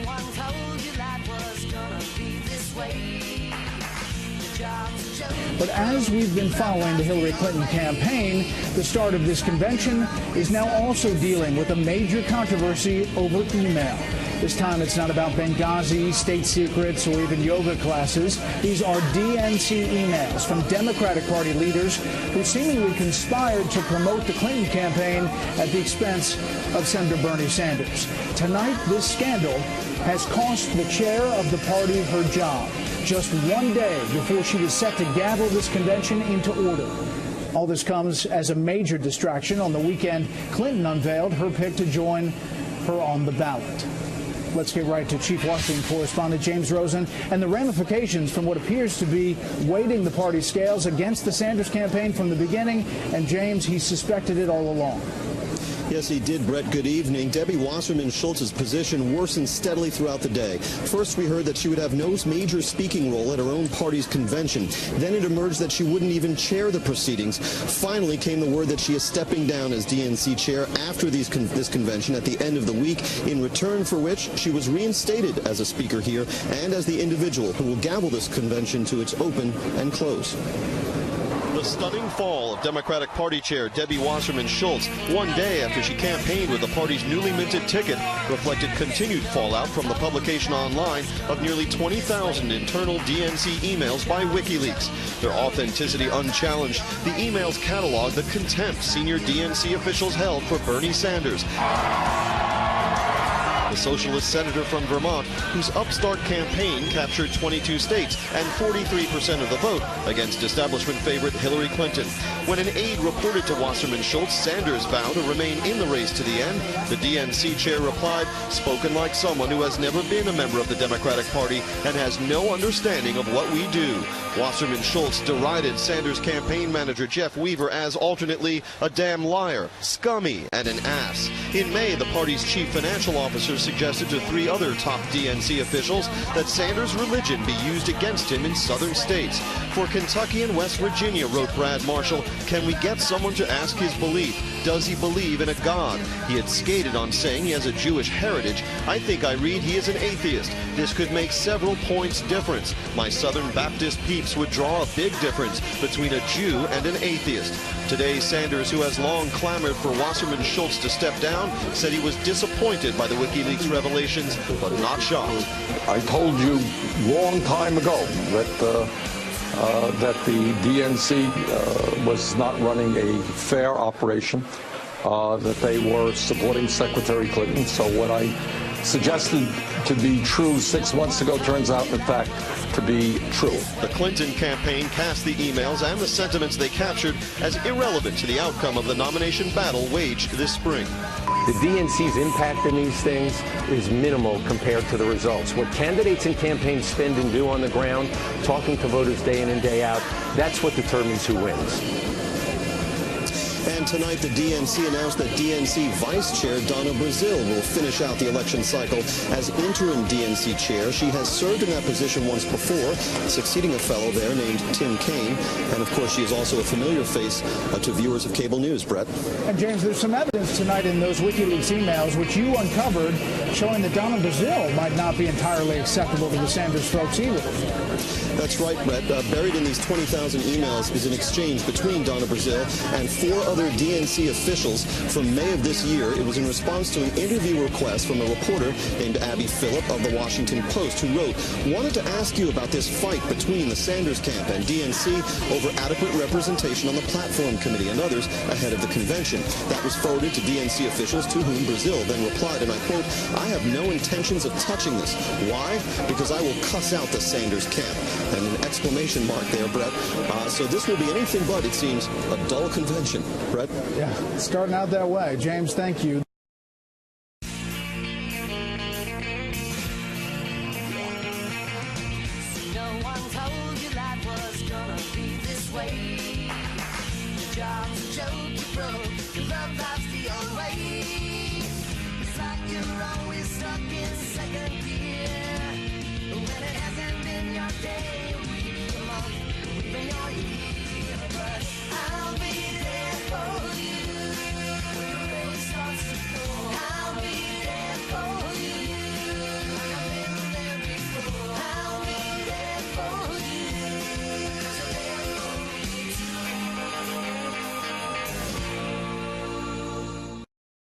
one told you life was gonna be this way. But as we've been following the Hillary Clinton campaign, the start of this convention is now also dealing with a major controversy over email. This time it's not about Benghazi, state secrets, or even yoga classes. These are DNC emails from Democratic Party leaders who seemingly conspired to promote the Clinton campaign at the expense of Senator Bernie Sanders. Tonight, this scandal has cost the chair of the party her job, just one day before she was set to gavel this convention into order. All this comes as a major distraction. On the weekend, Clinton unveiled her pick to join her on the ballot. Let's get right to Chief Washington correspondent James Rosen and the ramifications from what appears to be weighting the party scales against the Sanders campaign from the beginning. And James, he suspected it all along. Yes, he did, Brett. Good evening. Debbie Wasserman Schultz's position worsened steadily throughout the day. First, we heard that she would have no major speaking role at her own party's convention. Then it emerged that she wouldn't even chair the proceedings. Finally came the word that she is stepping down as DNC chair after this convention at the end of the week, in return for which she was reinstated as a speaker here and as the individual who will gavel this convention to its open and close. The stunning fall of Democratic Party Chair Debbie Wasserman Schultz, one day after she campaigned with the party's newly minted ticket, reflected continued fallout from the publication online of nearly 20,000 internal DNC emails by WikiLeaks. Their authenticity unchallenged, the emails catalog the contempt senior DNC officials held for Bernie Sanders, the socialist senator from Vermont, whose upstart campaign captured 22 states and 43% of the vote against establishment favorite Hillary Clinton. When an aide reported to Wasserman Schultz Sanders' vow to remain in the race to the end, the DNC chair replied, spoken like someone who has never been a member of the Democratic Party and has no understanding of what we do. Wasserman Schultz derided Sanders' campaign manager Jeff Weaver as alternately a damn liar, scummy, and an ass. In May, the party's chief financial officer suggested to 3 other top DNC officials that Sanders' religion be used against him in southern states. For Kentucky and West Virginia, wrote Brad Marshall, can we get someone to ask his belief? Does he believe in a God? He had skated on saying he has a Jewish heritage. I think I read he is an atheist. This could make several points difference. My Southern Baptist peeps would draw a big difference between a Jew and an atheist. Today, Sanders, who has long clamored for Wasserman Schultz to step down, said he was disappointed by the WikiLeaks revelations, but not shocked. I told you long time ago that the DNC was not running a fair operation, that they were supporting Secretary Clinton. So what I suggested to be true 6 months ago turns out, in fact, to be true. The Clinton campaign cast the emails and the sentiments they captured as irrelevant to the outcome of the nomination battle waged this spring. The DNC's impact in these things is minimal compared to the results. What candidates and campaigns spend and do on the ground, talking to voters day in and day out, that's what determines who wins. And tonight, the DNC announced that DNC Vice Chair Donna Brazile will finish out the election cycle as interim DNC chair. She has served in that position once before, succeeding a fellow there named Tim Kaine. And, of course, she is also a familiar face to viewers of cable news, Brett. And, James, there's some evidence tonight in those WikiLeaks emails, which you uncovered, showing that Donna Brazile might not be entirely acceptable to the Sanders folks either. That's right, Brett. Buried in these 20,000 emails is an exchange between Donna Brazile and 4 other DNC officials from May of this year. It was in response to an interview request from a reporter named Abby Phillip of the Washington Post, who wrote, wanted to ask you about this fight between the Sanders camp and DNC over adequate representation on the platform committee and others ahead of the convention. That was forwarded to DNC officials, to whom Brazile then replied, and I quote, I have no intentions of touching this. Why? Because I will cuss out the Sanders camp. And an exclamation mark there, Brett. So this will be anything but, it seems, a dull convention. Brett? Yeah, starting out that way. James, thank you. No one told you life was gonna be this way. Your job's a joke, you broke. Your love life's the old way. It's like you're always stuck in second gear. When it hasn't been your day, week, your month, even your year. But I'll be there.